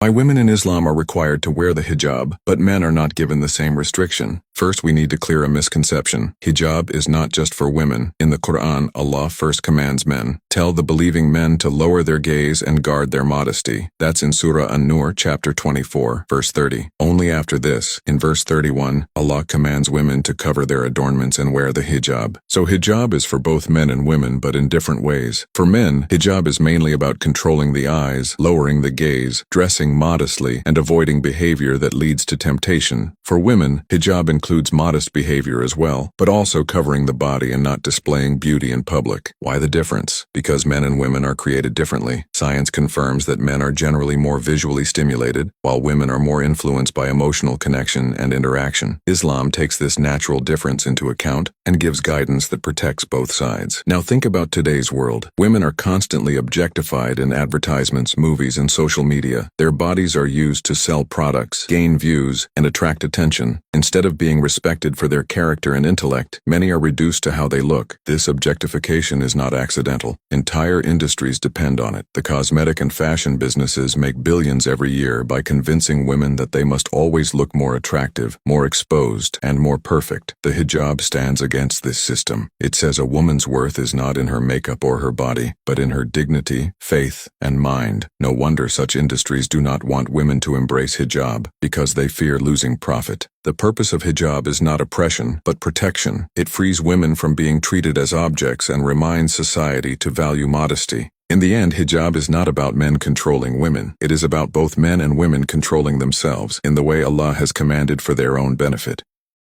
Why women in Islam are required to wear the hijab, but men are not given the same restriction. First, we need to clear a misconception. Hijab is not just for women. In the Quran, Allah first commands men, "Tell the believing men to lower their gaze and guard their modesty." That's in Surah An-Nur, chapter 24, verse 30. Only after this, in verse 31, Allah commands women to cover their adornments and wear the hijab. So hijab is for both men and women, but in different ways. For men, hijab is mainly about controlling the eyes, lowering the gaze, dressing modestly, and avoiding behavior that leads to temptation. For women, hijab includes modest behavior as well, but also covering the body and not displaying beauty in public. Why the difference? Because men and women are created differently. Science confirms that men are generally more visually stimulated, while women are more influenced by emotional connection and interaction. Islam takes this natural difference into account and gives guidance that protects both sides. Now think about today's world. Women are constantly objectified in advertisements, movies, and social media. Their bodies are used to sell products, gain views, and attract attention. Instead of being respected for their character and intellect, many are reduced to how they look. This objectification is not accidental. Entire industries depend on it. The cosmetic and fashion businesses make billions every year by convincing women that they must always look more attractive, more exposed, and more perfect. The hijab stands against this system. It says a woman's worth is not in her makeup or her body, but in her dignity, faith, and mind. No wonder such industries do not want women to embrace hijab, because they fear losing profit. The purpose of hijab is not oppression, but protection. It frees women from being treated as objects and reminds society to value modesty. In the end, hijab is not about men controlling women. It is about both men and women controlling themselves in the way Allah has commanded for their own benefit.